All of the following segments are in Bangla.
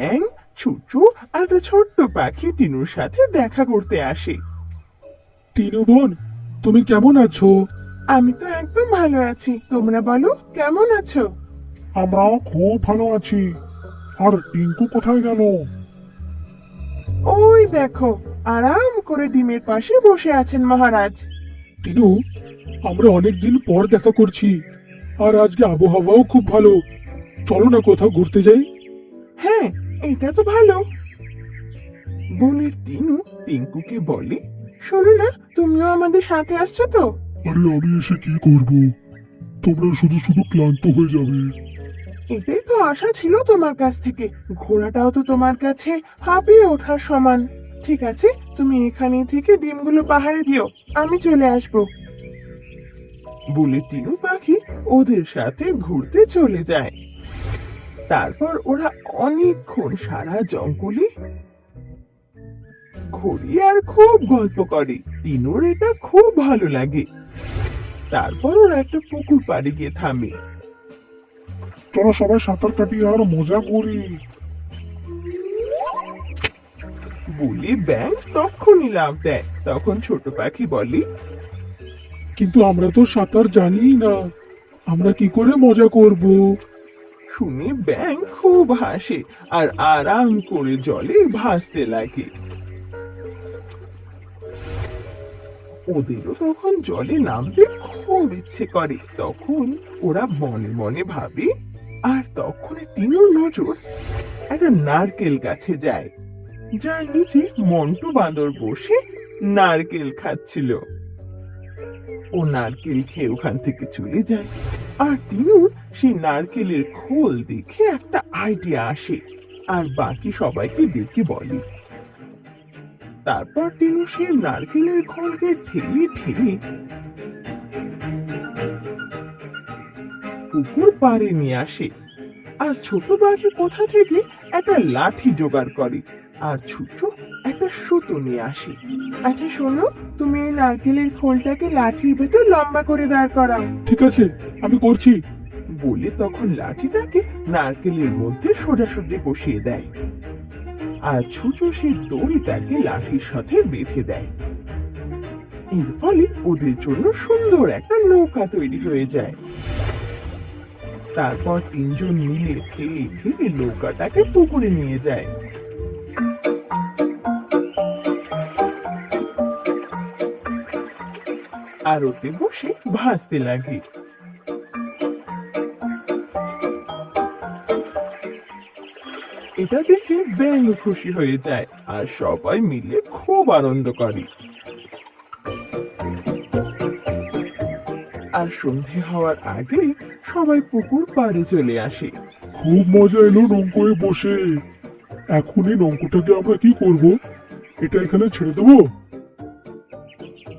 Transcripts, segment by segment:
ব্যাঙ, ছুটু আর একটা ছোট্ট পাখি টিনুর সাথে দেখা করতে আসে। টিনু বোন, তুমি কেমন আছো? আমি তো একদম ভালো আছি, তোমরা বলো কেমন আছো? আমরাও খুব ভালো আছি। আর টিঙ্কু কোথায় গেল? ওই দেখো, আরাম করে ডিমের পাশে বসে আছেন মহারাজ। টিনু, আমরা অনেকদিন পর দেখা করছি, আর আজকে আবহাওয়াও খুব ভালো। চলো না কোথাও ঘুরতে যাই। হ্যাঁ, এটা তো ভালো। বলে টিনু টিঙ্কুকে বলে, শোনো না, তুমিও আমাদের সাথে আসছো তো? আরে আমি এসে কি করব? তোমরা শুধু শুধু ক্লান্ত হয়ে যাবে। এটাই তো আশা ছিল তোমার কাছ থেকে। ঘোড়াটাও তো তোমার কাছে হাঁপিয়ে ওঠার সমান। ঠিক আছে, তুমি এখানে থেকে ডিমগুলো পাহাড়ে দিও, আমি চলে আসবো। বলে টিনু পাখি ওদের সাথে ঘুরতে চলে যায়। তারপর ওরা অনেকক্ষণ সারা জঙ্গলে ঘুরি আর খুব গল্প করে। টিনুর এটা খুব ভালো লাগে। তারপর ওরা একটা পুকুর পাড়ে গিয়ে থামে। চলো সবাই সাঁতার কাটি আর মজা করি। বলে ব্যাঙ তখনই লাফ দেয়। তখন ছোট পাখি বলে, কিন্তু আমরা তো সাঁতার জানি না, আমরা কি করে মজা করব? শুনে ব্যাঙ খুব হাসে আর আরাম করে জলে ভাসতে লাগে। ওদেরও তখন জলে নামতে খুব ইচ্ছে করে। তখন ওরা মনে মনে ভাবে। আর তখনই টিনুর নজর একটা নারকেল গাছে যায়, যার নিচে মন্টু বাঁদর বসে নারকেল খাচ্ছিল। ও নারকেল খেয়ে ওখান থেকে চলে যায়। আর টিনুর সেই নারকেলের খোল দেখে একটা আইডিয়া আসে আর বাকি সবাইকে ডেকে বলে। তারপর টিনু সেই নারকেলের খোলকে ঠেলে ঠেলে পুকুর পাড়ে নিয়ে আসে। আর ছোট পাখি কোথা থেকে একটা লাঠি জোগাড় করে আর ছোট একটা সুতো নিয়ে আসে। আচ্ছা শোনো, তুমি এই নারকেলের খোলটাকে লাঠির ভেতর লম্বা করে দাঁড় করাও। ঠিক আছে, আমি করছি। বলে তখন লাঠিটাকে নারকেলের মধ্যে সোজাসুজি বসিয়ে দেয়। আর ছোট সেই দড়িটাকে লাঠির সাথে বেঁধে দেয়। এর ফলে ওদের জন্য সুন্দর একটা নৌকা তৈরি হয়ে যায়। তারপর তিনজন মিলে ঠেলে ঠেলে নৌকাটাকে পুকুরে নিয়ে যায়। আর ওতে বসে ভাসতে লাগে। এটা দেখে ব্যাঙ খুশি হয়ে যায় আর সবাই মিলে খুব আনন্দ করে। আর সন্ধে হওয়ার আগেই সবাই পুকুর পাড়ে চলে আসে। খুব মজা এলো নৌকোয় বসে। এখন এই নৌকোটাকে আমরা কি করব? এটা এখানে ছেড়ে দেবো?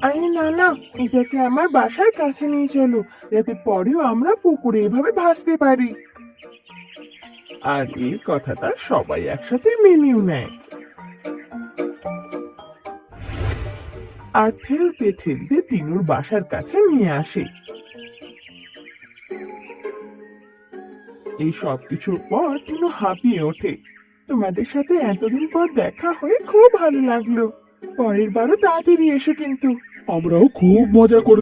আরে না না, এটাকে আমার বাসার কাছে নিয়ে চলো, যাতে পরেও আমরা পুকুরে এভাবে ভাসতে পারি। আর এই কথাটা সবাই একসাথে মেনেও নেয়। আর ঠেলতে ঠেলতে টিনুর বাসার কাছে নিয়ে আসে। এই সব কিছুর পর টিনু হাঁপিয়ে ওঠে। তোমাদের সাথে এতদিন পর দেখা হয়ে খুব ভালো লাগলো। পরের বারও তাড়াতাড়ি এসো কিন্তু। আমরাও খুব মজা করব।